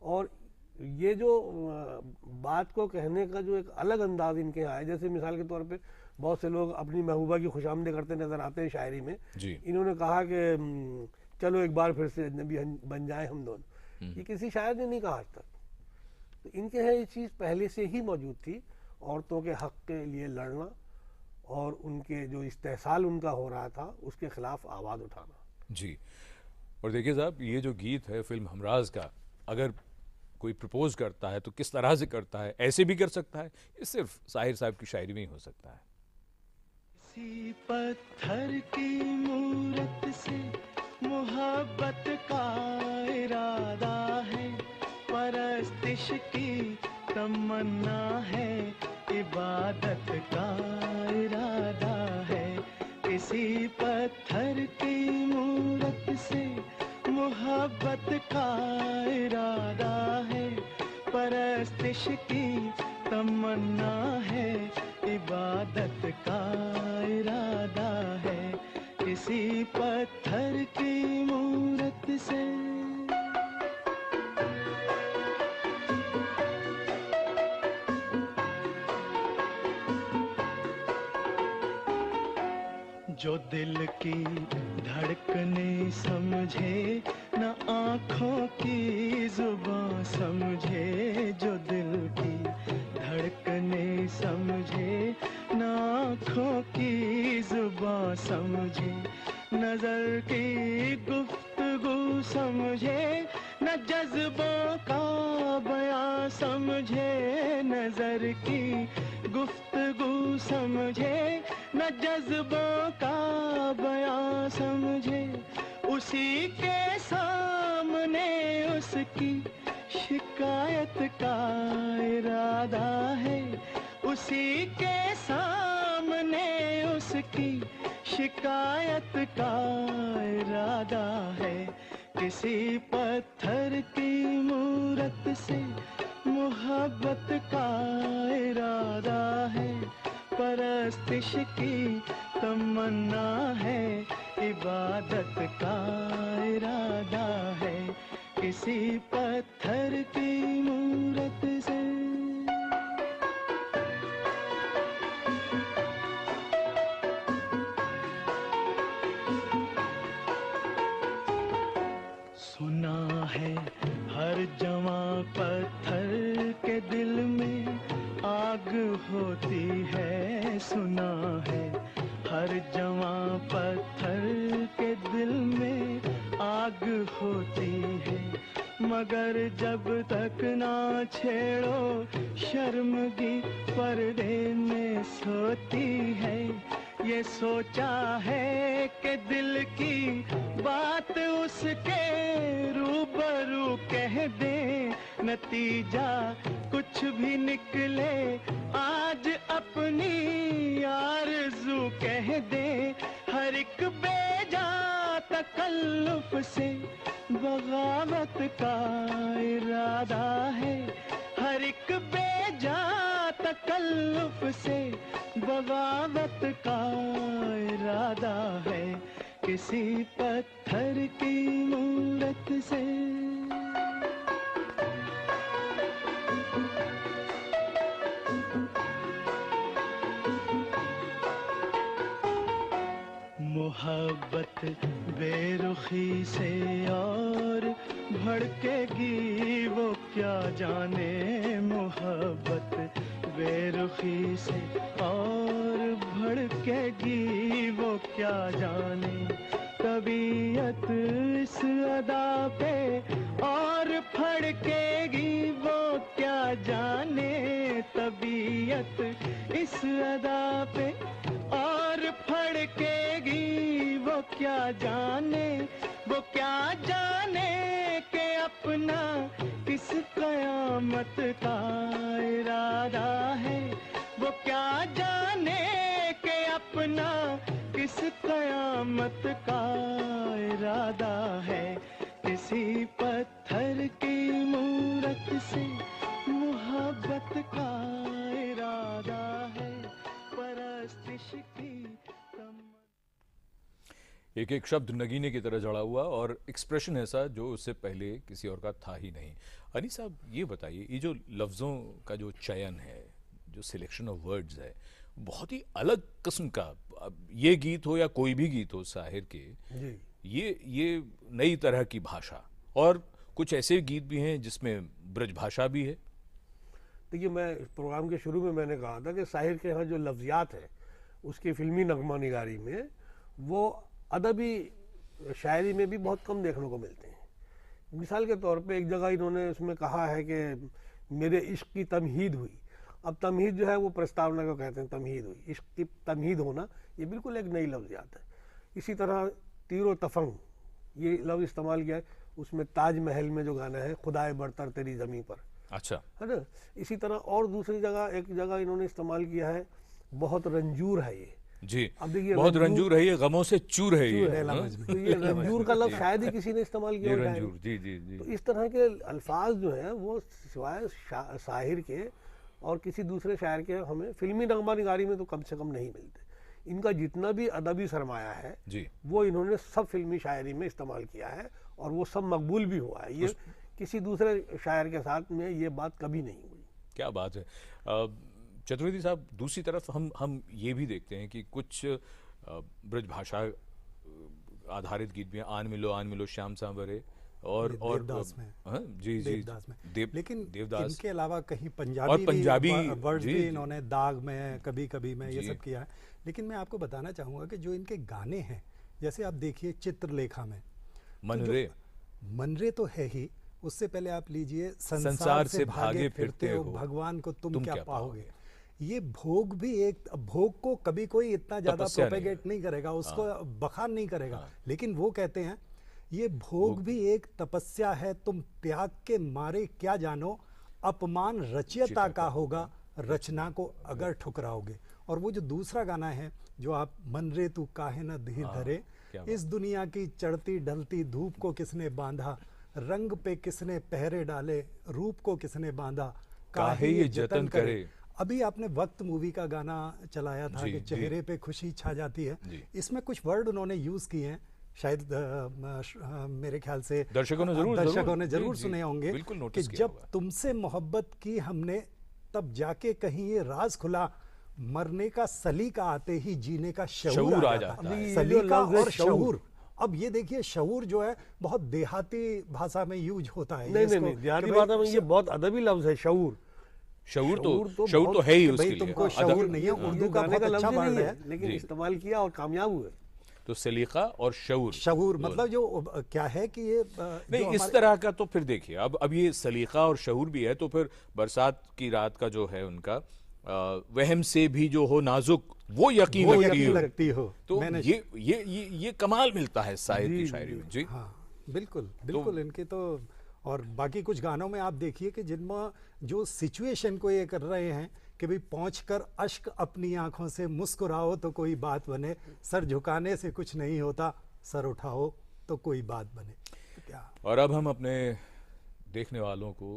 और ये जो बात को कहने का जो एक अलग अंदाज इनके यहाँ है, जैसे मिसाल के तौर पे बहुत से लोग अपनी महबूबा की खुशामदी करते नज़र आते हैं शायरी में। जी इन्होंने कहा कि चलो एक बार फिर से अजनबी बन जाए हम दोनों। ये किसी शायर ने नहीं कहा आज तक। तो इनके यहाँ ये चीज़ पहले से ही मौजूद थी, औरतों के हक़ के लिए लड़ना और उनके जो इस्तेहसाल उनका हो रहा था उसके खिलाफ आवाज़ उठाना। जी। और देखिए साहब, ये जो गीत है फिल्म हमराज का, अगर कोई प्रपोज करता है तो किस तरह से करता है? ऐसे भी कर सकता है, ये सिर्फ साहिर साहब की शायरी में ही हो सकता है। किसी पत्थर की मूरत से मोहब्बत का इरादा है, परस्तिश की तमन्ना है, इबादत का इरादा है। किसी पत्थर की मूरत से मोहब्बत का इरादा है, परस्तिश की तमन्ना है, इबादत का इरादा है। किसी पत्थर की मूरत से। जो दिल की धड़कने समझे, न आँखों की जुबां समझे। जो दिल की धड़कने समझे, न आँखों की जुबां समझे। नजर की गुफ्तगू समझे, न जज्बों का बयां समझे। नजर की गुफ्तगू समझे, न जज्बों का बयां समझे। उसी के सामने उसकी शिकायत का इरादा है, उसी के सामने उसकी शिकायत का इरादा है। किसी पत्थर की मूरत से मोहब्बत का इरादा है, परस्तिश की तमन्ना है, इबादत का इरादा है। किसी पत्थर की मूरत से। सुना है हर जवां पत्थर के दिल में आग होती है। सुना है हर जवां पत्थर के दिल में आग होती है, मगर जब तक ना छेड़ो शर्मगी पर्दे में सोती है। ये सोचा है कि दिल की बात उसके रूबरू कह दे, नतीजा कुछ भी निकले आज अपनी आरज़ू कह दे। हर एक बेजा तकल्लुफ से बगावत का इरादा है, हर एक बेजा तकल्लुफ से बगावत का इरादा है। किसी पत्थर की मूरत से। मोहब्बत बेरुखी से और भड़केगी वो क्या जाने। मोहब्बत बेरुखी से और भड़केगी वो क्या जाने। तबीयत इस अदा पे और फड़केगी वो क्या जाने। तबीयत इस अदा पे और फड़केगी वो क्या जाने। वो क्या जाने कि अपना किस कयामत का इरादा है। वो क्या जाने कि अपना किस कयामत का इरादा है। किसी पत्थर की मूरत से मोहब्बत का इरादा है, परस्तिश की एक एक शब्द नगीने की तरह जड़ा हुआ और एक्सप्रेशन ऐसा जो उससे पहले किसी और का था ही नहीं। अनी साहब ये बताइए, ये जो लफ्ज़ों का जो चयन है, जो सिलेक्शन ऑफ वर्ड्स है, बहुत ही अलग किस्म का। अब ये गीत हो या कोई भी गीत हो साहिर के, ये नई तरह की भाषा, और कुछ ऐसे गीत भी हैं जिसमें ब्रज भाषा भी है। देखिए, मैं प्रोग्राम के शुरू में मैंने कहा था कि साहिर के यहाँ जो लफ्ज़ियात है उसकी फिल्मी नगमा निगारी में, वो अदबी शायरी में भी बहुत कम देखने को मिलते हैं। मिसाल के तौर पे एक जगह इन्होंने उसमें कहा है कि मेरे इश्क की तमहीद हुई। अब तमहीद जो है वो प्रस्तावना को कहते हैं, तमहीद हुई, इश्क की तमहीद होना, ये बिल्कुल एक नई लफ्ज़ियात है। इसी तरह तीरो तफंग, ये लफ्ज़ इस्तेमाल किया है उसमें ताजमहल में जो गाना है, खुदाए बरतर तेरी ज़मीं पर, अच्छा, है ना। इसी तरह और दूसरी जगह, एक जगह इन्होंने इस्तेमाल किया है, बहुत रंजूर है ये। जी, अब देखिए बहुत रंजूर है ये, गमों से चूर है ये, लैला हाँ? मजनू। तो ये रंजूर का लफ्ज़ शायद ही किसी ने इस्तेमाल किया ये हो शायद। रंजूर, जी जी जी। तो इस तरह के अल्फाज जो हैं वो सिवाय शाहिर के और किसी दूसरे शायर के हमें फिल्मी नगमा निगारी में तो कम से कम नहीं मिलते। इनका जितना भी अदबी सरमाया है जी, वो इन्होंने सब फिल्मी शायरी में इस्तेमाल किया है और वो सब मकबूल भी हुआ है। ये किसी दूसरे शायर के साथ में ये बात कभी नहीं हुई। क्या बात है। चतुर्वेदी साहब, दूसरी तरफ हम ये भी देखते हैं कि कुछ ब्रज भाषा आधारित गीत भी हैं, आन मिलो श्याम सांवरे और देवदास में, हाँ, जी जी, देवदास में। लेकिन देवदास इनके अलावा कहीं और पंजाबी वर्ड्स जी, भी जी। इन्होंने दाग में, कभी कभी में ये जी। सब किया है। लेकिन मैं आपको बताना चाहूँगा कि जो इनके गाने हैं, जैसे आप देखिए चित्रलेखा में, मनरे, मनरे तो है ही, उससे पहले आप लीजिए संसार से भागे फिरते हो, भगवान को तुम क्या क्या पाओगे। ये भोग भी एक, भोग को कभी कोई इतना ज्यादा तपस्या नहीं प्रोपेगेट नहीं करेगा, उसको बखान नहीं करेगा, हाँ। लेकिन वो कहते हैं ये भोग भी एक तपस्या है, तुम त्याग के मारे क्या जानो, अपमान रचयिता का होगा, रचना को अगर ठुकराओगे। और वो जो दूसरा गाना है जो आप, मन रे तू काहे न धीर धरे, क्या इस दुनिया की चढ़ती ढलती धूप को किसने बांधा, रंग पे किसने पहरे डाले, रूप को किसने बांधा, काहे ये जतन करे। अभी आपने वक्त मूवी का गाना चलाया था जी, कि जी। चेहरे पे खुशी छा जाती है, जी। इसमें कुछ वर्ड उन्होंने यूज किए हैं, शायद मेरे ख्याल से दर्शकों ने जरूर जरूर जी, सुने जी, होंगे बिल्कुल कि नोटिस किया जब होगा। तुमसे मोहब्बत की हमने, तब जाके कहीं ये राज खुला, मरने का सलीका आते ही जीने का शऊर आ जाता है। है। अभी ये सलीका जो लफ्ज़ है और शऊर, शऊर, अब ये देखिए शऊर जो है बहुत देहाती भाषा में यूज होता है। नहीं ये नहीं इसको नहीं, देहाती कि भाई भाषा में ये बहुत अदबी लफ्ज़ है, शऊर। शऊर तो बहुत- है ही कि उसके भाई लिए, तुमको हाँ, शऊर अदब- नहीं है, हाँ। उर्दू का गाने बहुत लफ्ज़ अच्छा ही वर्ड नहीं है। लेकिन जी। इस्तेमाल किया और कामयाब हुए। तो सलीका और शऊर, शऊर मतलब जो क्या है कि ये नहीं, जो इस हमारे- तरह का तो फिर देखिए, अब ये सलीका और शऊर भी है, तो फिर बरसात की रात का जो है उनका वहम से भी जो हो नाजुक, वो यकीन वो लगती यकीन हो। लगती हो। तो मैंने ये कमाल मिलता है साहित्य की शायरी में। जी, हाँ बिल्कुल बिल्कुल, इनके तो। और बाकी कुछ गानों में आप देखिए कि जिनमें जो सिचुएशन को ये कर रहे हैं कि भाई पहुंचकर अश्क अपनी आंखों से मुस्कुराओ तो कोई बात बने, सर झुकाने से कुछ नहीं होता, सर उठाओ तो कोई बात बने। तो क्या और अब हम अपने देखने वालों को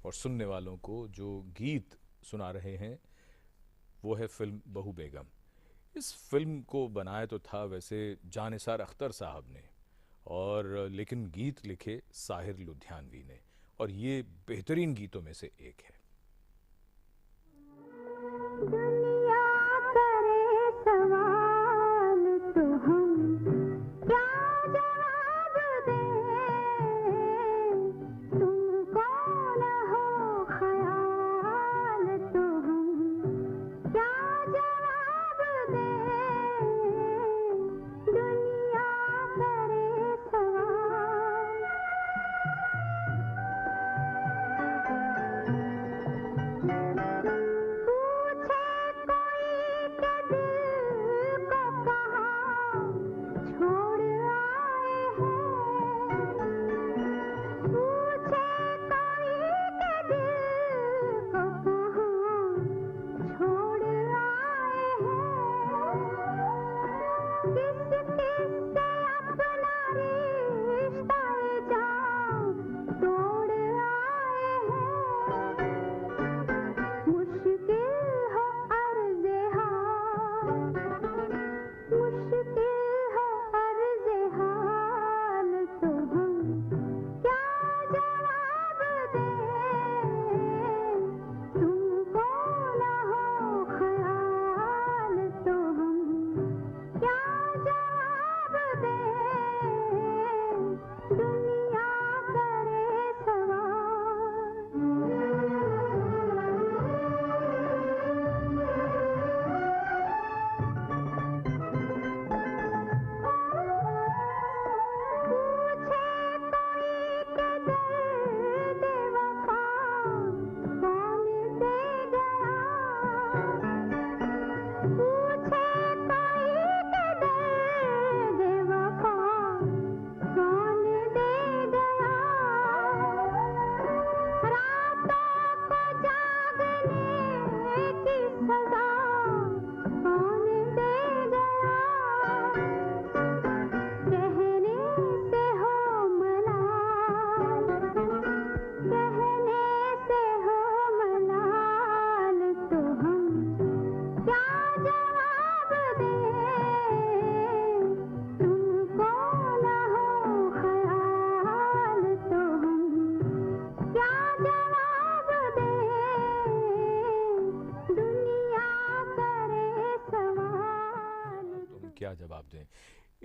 और सुनने वालों को जो गीत सुना रहे हैं वो है फिल्म बहू बेगम। इस फिल्म को बनाया तो था वैसे जानिसार अख्तर साहब ने, और लेकिन गीत लिखे साहिर लुधियानवी ने, और ये बेहतरीन गीतों में से एक है। दुनिया करे सवाल तो हम क्या जवाब दें, तुम कौन हो ख्याल तो हम क्या जवाब दें, दुनिया करे सवाल। पूछे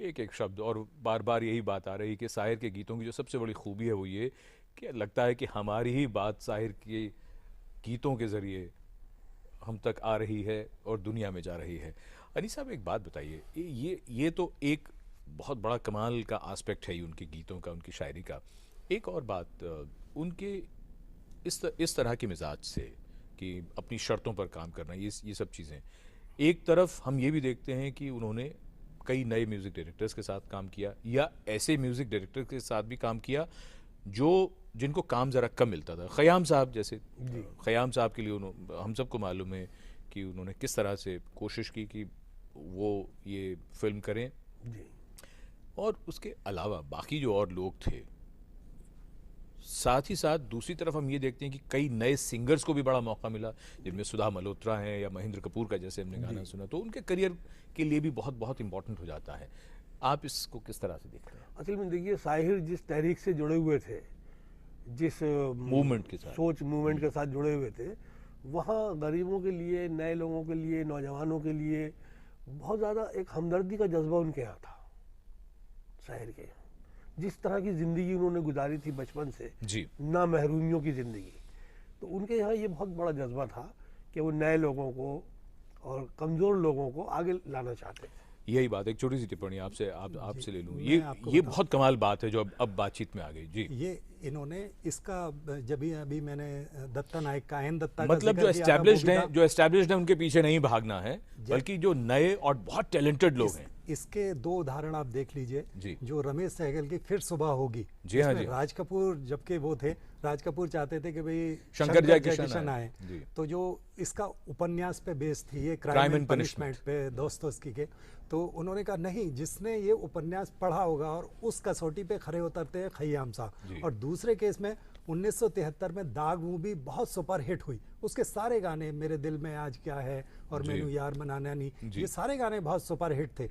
एक एक शब्द, और बार बार यही बात आ रही कि शायर के गीतों की जो सबसे बड़ी खूबी है वो ये कि लगता है कि हमारी ही बात शायर के गीतों के ज़रिए हम तक आ रही है और दुनिया में जा रही है। अनीस साहब, एक बात बताइए, ये तो एक बहुत बड़ा कमाल का आस्पेक्ट है ही उनके गीतों का, उनकी शायरी का। एक और बात, उनके इस तरह के मिजाज से कि अपनी शर्तों पर काम करना, ये सब चीज़ें, एक तरफ हम ये भी देखते हैं कि उन्होंने कई नए म्यूज़िक डायरेक्टर्स के साथ काम किया, या ऐसे म्यूज़िक डायरेक्टर के साथ भी काम किया जिनको काम ज़रा कम मिलता था। ख़याम साहब जैसे, ख़याम साहब के लिए हम सबको मालूम है कि उन्होंने किस तरह से कोशिश की कि वो ये फिल्म करें जी। और उसके अलावा बाकी जो और लोग थे, साथ ही साथ दूसरी तरफ हम ये देखते हैं कि कई नए सिंगर्स को भी बड़ा मौका मिला, जिनमें सुधा मल्होत्रा हैं या महेंद्र कपूर का जैसे हमने गाना सुना, तो उनके करियर के लिए भी बहुत बहुत इंपॉर्टेंट हो जाता है। आप इसको किस तरह से देखते हैं? असल में देखिए, साहिर जिस तहरीक से जुड़े हुए थे, जिस मूवमेंट के साथ, सोच मूवमेंट के साथ जुड़े हुए थे, वहाँ गरीबों के लिए, नए लोगों के लिए, नौजवानों के लिए बहुत ज़्यादा एक हमदर्दी का जज्बा उनके यहाँ था। साहिर के जिस तरह की ज़िंदगी उन्होंने गुजारी थी बचपन से, जी, ना महरूमियों की ज़िंदगी, तो उनके यहाँ ये बहुत बड़ा जज्बा था कि वो नए लोगों को और कमज़ोर लोगों को आगे लाना चाहते थे। यही बात, एक छोटी सी टिप्पणी आपसे ले लूँ, मैं आपको ये बताऊं। बहुत कमाल बात है जो अब बातचीत में आ गई। जी, ये इन्होंने इसका, जब अभी मैंने दत्ता नायक का, एन दत्ता का मतलब जिक्र जो किया था, एस्टैब्लिश्ड है उनके पीछे नहीं भागना है, बल्कि जो नए और बहुत टैलेंटेड लोग हैं। इसके दो उदाहरण आप देख लीजिए। जी। जो रमेश सहगल की फिर सुबह होगी, जी हाँ, इसमें जी। राज कपूर, जबकि वो थे, राज कपूर चाहते थे कि भाई शंकर जयकिशन जयकिशन आए। आए, जी। तो जो इसका उपन्यास पे बेस थी, ये Crime crime and and punishment पे, दोस्तोस्की के, तो उन्होंने कहा नहीं, जिसने ये उपन्यास पढ़ा होगा और उस कसौटी पे खड़े उतरते हैं खय्याम जी। साहब। और दूसरे केस में 1973 में दाग मूवी बहुत सुपर हिट हुई, उसके सारे गाने, मेरे दिल में आज क्या है और जी। मैनू यार मनाना नहीं, जी। ये सारे गाने बहुत सुपर हिट थे।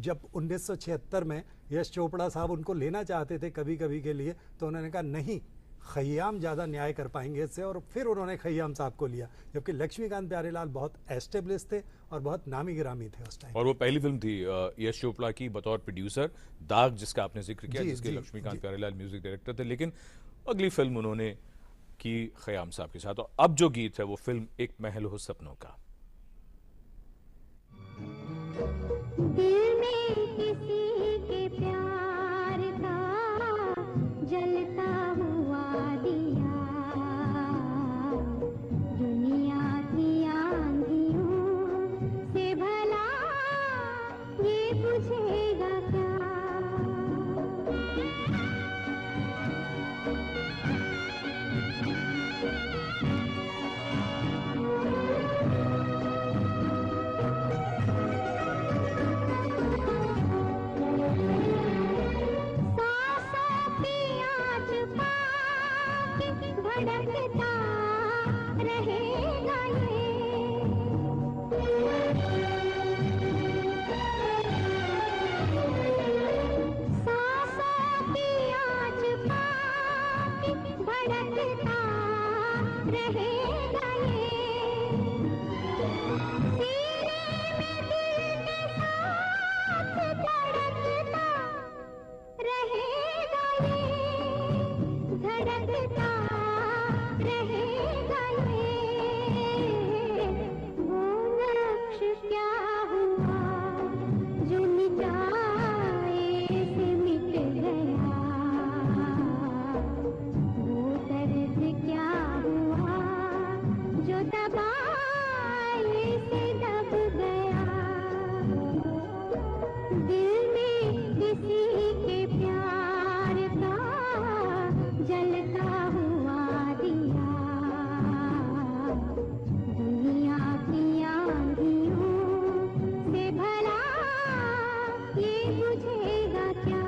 जब 1976 में यश चोपड़ा साहब उनको लेना चाहते थे कभी कभी के लिए, तो उन्होंने कहा नहीं, खय्याम ज़्यादा न्याय कर पाएंगे इससे, और फिर उन्होंने खय्याम साहब को लिया, जबकि लक्ष्मीकांत प्यारेलाल बहुत एस्टेब्लिश थे और बहुत नामी गिरामी थे उस टाइम। और वो पहली फिल्म थी यश चोपड़ा की बतौर प्रोड्यूसर, दाग, जिसका आपने जिक्र किया, जी, जिसके जी, लक्ष्मीकांत जी। प्यारेलाल म्यूजिक डायरेक्टर थे। लेकिन अगली फिल्म उन्होंने की खयाम साहब के साथ, और अब जो गीत है वो फिल्म एक महल हो सपनों का। दिल में किसी के प्यार का जलता हुआ दिया, दुनिया की आंधियों से भला ये बुझेगा क्या। सांसों की आँच पाके धड़कता रहेगा ये। सांसों की आँच पाके धड़कता रहेगा ये। सीने में दिल के साथ धड़कता रहेगा ये, धड़कता रहेगा ये। वो नक्श क्या हुआ जो मिटाए से मिट गया, वो दर्द क्या हुआ जो दबाए से दब गया। दिल में किसी के प्यार का जलता हुआ दिया, दुनिया की आंधियों से भला ये बुझेगा क्या।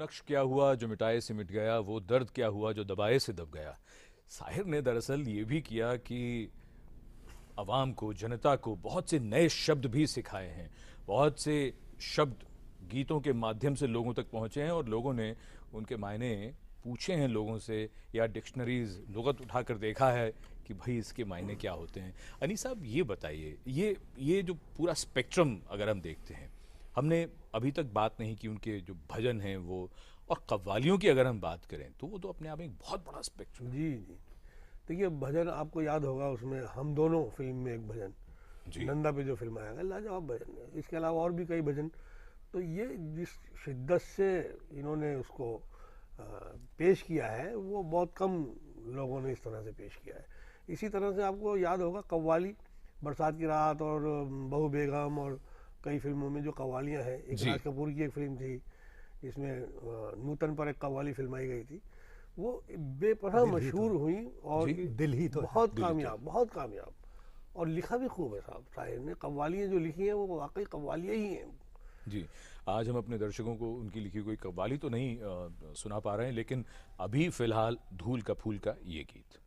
कटाक्ष क्या हुआ जो मिटाए से मिट गया, वो दर्द क्या हुआ जो दबाए से दब गया। साहिर ने दरअसल ये भी किया कि अवाम को, जनता को बहुत से नए शब्द भी सिखाए हैं, बहुत से शब्द गीतों के माध्यम से लोगों तक पहुँचे हैं और लोगों ने उनके मायने पूछे हैं लोगों से, या डिक्शनरीज लुगत उठाकर देखा है कि भाई इसके मायने क्या होते हैं। अनीस साहब ये बताइए, ये जो पूरा स्पेक्ट्रम अगर हम देखते हैं, हमने अभी तक बात नहीं की उनके जो भजन हैं वो, और कव्वालियों की अगर हम बात करें तो वो तो अपने आप में एक बहुत बड़ा स्पेक्ट्रम है। जी जी, देखिए भजन आपको याद होगा, उसमें हम दोनों फिल्म में एक भजन जी। नंदा पे जो फिल्म आया लाजवाब भजन है। इसके अलावा और भी कई भजन, तो ये जिस शिद्दत से इन्होंने उसको पेश किया है वो बहुत कम लोगों ने इस तरह से पेश किया है। इसी तरह से आपको याद होगा कव्वाली, बरसात की रात और बहू बेगम और कई फिल्मों में जो कव्वालियाँ हैं, एक जी। राज कपूर की एक फिल्म थी जिसमें नूतन पर एक कव्वाली फिल्माई गई थी, वो बेपनाह दिल ही मशहूर हुई और जी। दिल ही तो है। बहुत दिल ही तो कामयाब, बहुत कामयाब, और लिखा भी खूब है साहब शायर ने। कव्वालियाँ जो लिखी हैं वो वाकई कव्वालियाँ ही हैं। जी, आज हम अपने दर्शकों को उनकी लिखी कोई कव्वाली तो नहीं सुना पा रहे हैं, लेकिन अभी फिलहाल धूल का फूल का ये गीत।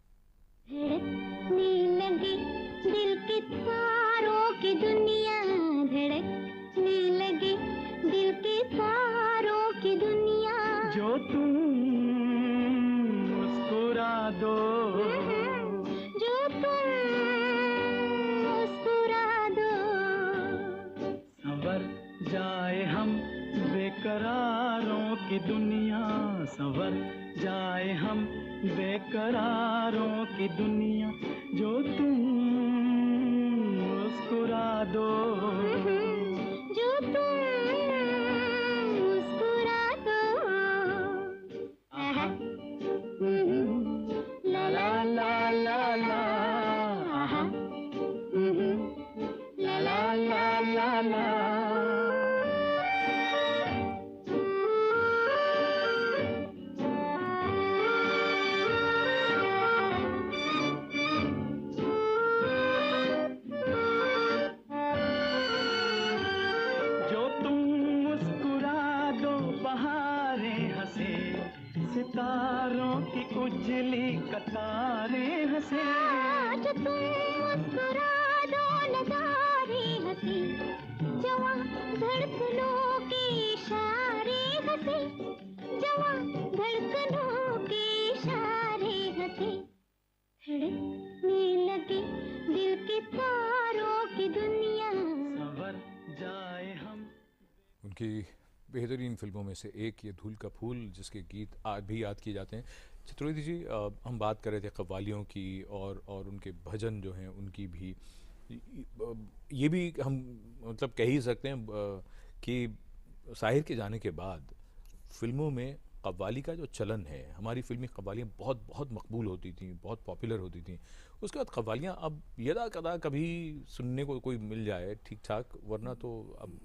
धड़कने लगी दिल के तारों की दुनिया, धड़कने लगी दिल के तारों की दुनिया, जो तुम मुस्कुरा दो, जो तुम मुस्कुरा दो, संवर जाए हम बेकरारों की दुनिया, संवर जाए हम बेकरारों की दुनिया, जो तुम मुस्कुरा दो, जो तुम मुस्कुरा दो। आहा, ला ला ला ला ला, आहा, ला ला ला ला ला। जो तुम मुस्कुरा दो बहारें हंसे, सितारों की उजली कतारें हंसे, जो तुम मुस्कुरा दो नजारे हंसी, जवां धड़कनों के इशारे हंसी, जवां धड़कनों के इशारे हंसी, धड़कने लगी दिल के तारों की दुनिया। संवर जाए हम। उनकी बेहतरीन फिल्मों में से एक ये धूल का फूल, जिसके गीत आज भी याद किए जाते हैं। चित्रोदी जी, हम बात कर रहे थे कव्वालियों की और उनके भजन जो हैं उनकी भी, ये भी हम मतलब कह ही सकते हैं कि साहिर के जाने के बाद फिल्मों में कव्वाली का जो चलन है, हमारी फिल्मी कव्वालियाँ बहुत बहुत मकबूल होती थी, बहुत पॉपुलर होती थी। उसके बाद कव्वालियाँ अब यदा कदा कभी सुनने को कोई मिल जाए ठीक ठाक, वरना तो अब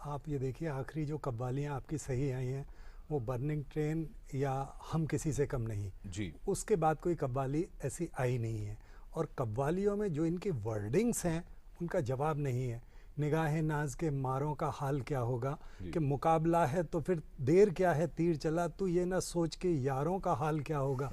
आप ये देखिए, आखिरी जो कव्वालियाँ आपकी सही आई हैं वो बर्निंग ट्रेन या हम किसी से कम नहीं, जी। उसके बाद कोई कव्वाली ऐसी आई नहीं है। और कव्वालियों में जो इनके वर्डिंग्स हैं उनका जवाब नहीं है। निगाहे नाज के मारों का हाल क्या होगा, कि मुकाबला है तो फिर देर क्या है तीर चला, तू ये ना सोच के यारों का हाल क्या होगा,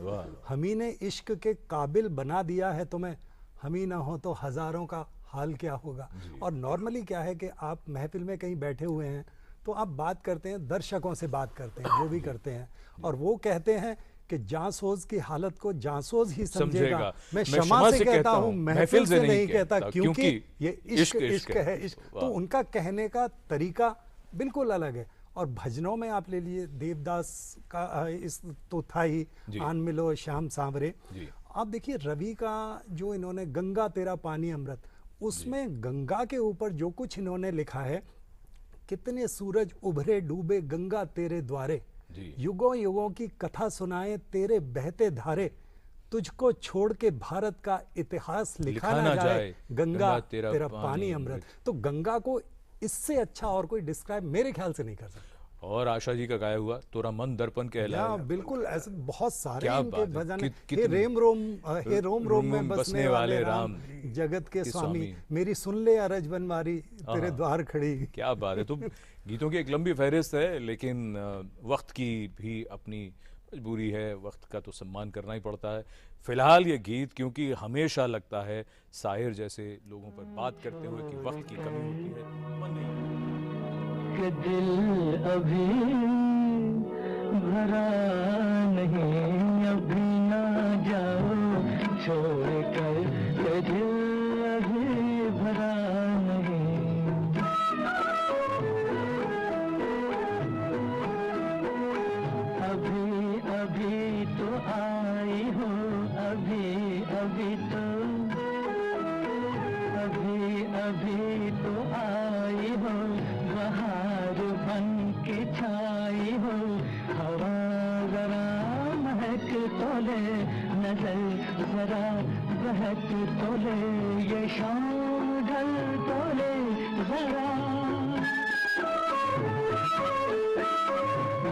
हमी ने इश्क के काबिल बना दिया है तुम्हें, हमी ना हो तो हज़ारों का हाल क्या होगा। और नॉर्मली क्या है कि आप महफिल में कहीं बैठे हुए हैं तो आप बात करते हैं, दर्शकों से बात करते हैं, जो भी करते हैं, और वो कहते हैं कि जांसोज की हालत को जांसोज ही समझेगा। मैं शमा से कहता हूँ, महफिल से नहीं कहता, क्योंकि ये इश्क है। इश्क तो उनका कहने का तरीका बिल्कुल अलग है। और भजनों में आप ले लिए, देवदास का इस तो था ही, आन मिलो श्याम सांवरे। आप देखिए रवि का जो इन्होंने गंगा तेरा पानी अमृत, उसमें गंगा के ऊपर जो कुछ इन्होंने लिखा है, कितने सूरज उभरे डूबे गंगा तेरे द्वारे, युगों युगों की कथा सुनाए तेरे बहते धारे, तुझको छोड़ के भारत का इतिहास लिखा ना जाए, गंगा तेरा पानी अमृत। तो गंगा को इससे अच्छा और कोई डिस्क्राइब मेरे ख्याल से नहीं कर सकता। और आशा जी का गाया हुआ तोरा मन दर्पण कहलाए। बिल्कुल, ऐसे बहुत सारे क्या इनके बात है, भजन हैं। कितने- हे रोम रोम में बसने वाले राम, जगत के के स्वामी, स्वामी। मेरी सुन ले अरज बनवारी, तेरे हाँ। द्वार खड़ी। क्या बात है। तो गीतों की एक लंबी फहरिस्त है, लेकिन वक्त की भी अपनी मजबूरी है, वक्त का तो सम्मान करना ही पड़ता है। फिलहाल ये गीत, क्योंकि हमेशा लगता है साहिर जैसे लोगों पर बात करते हुए कि वक्त की कमी होती है, मन नहीं कि दिल अभी भरा नहीं, अभी ना जाओ छोड़ कर, कि दिल अभी भरा नहीं। अभी अभी तो आई हो, अभी अभी तो, अभी अभी तो आई हो, बहार बन के छाई हो, हवा जरा महक तो ले, नजर जरा बहक तो ले, ये शाम ढल तो ले जरा,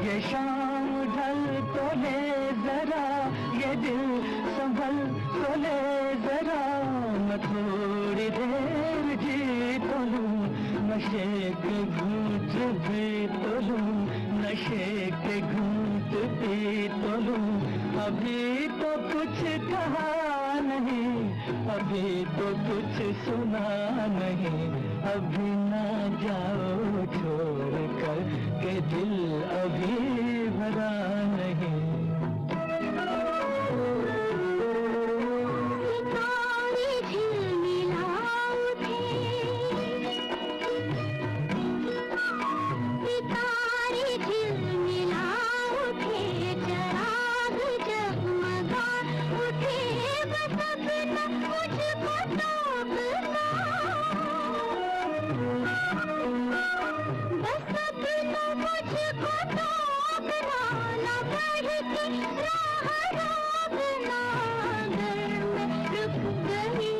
ये शाम ढल तो ले जरा, ये दिल संभल तो ले जरा, मैं थोड़ी देर जी तो लूं, नशे के घूंट भी तो लूं, नशे के घूंट भी तो लूं, अभी तो कुछ कहा नहीं, अभी तो कुछ सुना नहीं, अभी ना जाओ छोड़ कर, के दिल अभी भरा नहीं। सितारे झिलमिला उठे, सितारे झिलमिला उठे, चिराग जगमगा उठे, बस अपना मुझको तोपना, बस अपना मुझको तोपना, न बढ़ के राह रोकना, अगर मैं रुक गई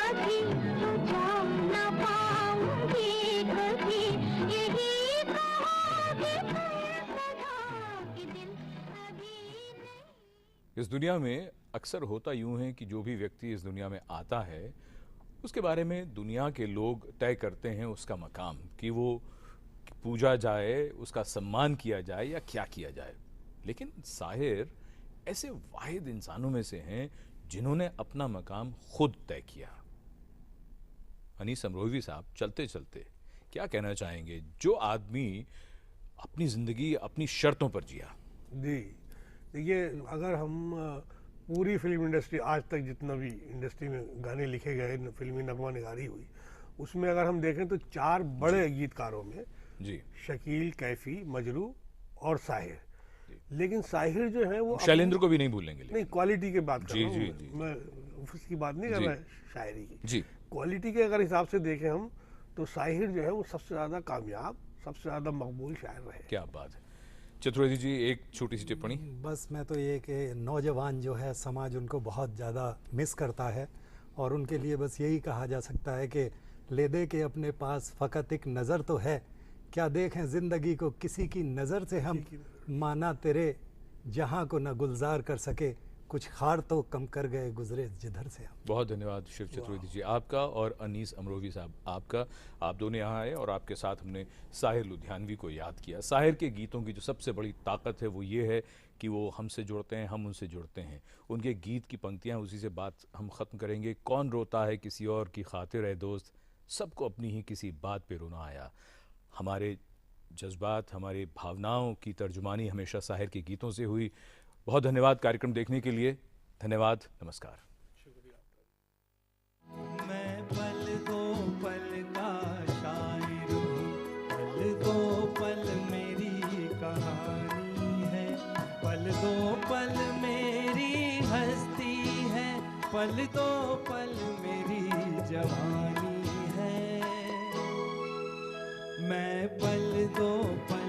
अभी तो जा न पाऊंगी कभी, यही कहोगे फिर सदा कि दिल अभी नहीं। इस दुनिया में अक्सर होता यूं है कि जो भी व्यक्ति इस दुनिया में आता है, उसके बारे में दुनिया के लोग तय करते हैं उसका मकाम, कि वो पूजा जाए, उसका सम्मान किया जाए या क्या किया जाए। लेकिन साहिर ऐसे वाहिद इंसानों में से हैं जिन्होंने अपना मकाम खुद तय किया। अनीस अमरोही साहब, चलते चलते क्या कहना चाहेंगे, जो आदमी अपनी जिंदगी अपनी शर्तों पर जिया? जी देखिए, अगर हम पूरी फिल्म इंडस्ट्री आज तक जितना भी इंडस्ट्री में गाने लिखे गए, फिल्मी नगमा निगारी हुई, उसमें अगर हम देखें तो चार बड़े गीतकारों में जी, शकील, कैफी, मजरू और साहिर। लेकिन साहिर जो है वो शैलेंद्र को भी नहीं भूलेंगे। नहीं, क्वालिटी की बात कर जी, रहा हूँ जी, जी। मैं उसकी बात नहीं कर जी। रहा, शायरी की जी, क्वालिटी के अगर हिसाब से देखें हम, तो साहिर जो है वो सबसे ज़्यादा कामयाब, सबसे ज़्यादा मकबूल शायर रहे। क्या बात है। चतुर्वेदी जी, एक छोटी सी टिप्पणी। बस मैं तो ये कि नौजवान जो है, समाज उनको बहुत ज़्यादा मिस करता है, और उनके लिए बस यही कहा जा सकता है कि ले दे के अपने पास फ़कत एक नज़र तो है, क्या देखें ज़िंदगी को किसी की नज़र से हम, माना तेरे जहाँ को न गुलजार कर सके, कुछ खार तो कम कर गए गुजरे जिधर से हम। बहुत धन्यवाद शिव चतुर्वेदी जी आपका, और अनीस अमरोही साहब आपका। आप दोनों यहाँ आए और आपके साथ हमने साहिर लुधियानवी को याद किया। साहिर के गीतों की जो सबसे बड़ी ताकत है वो ये है कि वो हमसे जुड़ते हैं, हम उनसे जुड़ते हैं। उनके गीत की पंक्तियाँ, उसी से बात हम ख़त्म करेंगे। कौन रोता है किसी और की खातिर है दोस्त, सबको अपनी ही किसी बात पे रोना आया। हमारे जज्बात, हमारी भावनाओं की तर्जुमानी हमेशा साहिर के गीतों से हुई। बहुत धन्यवाद कार्यक्रम देखने के लिए। धन्यवाद, नमस्कार। मैं पल दो पल का शायर हूँ, पल दो पल मेरी कहानी है, पल दो पल मेरी हस्ती है, पल दो पल मेरी जवानी है। मैं पल दो पल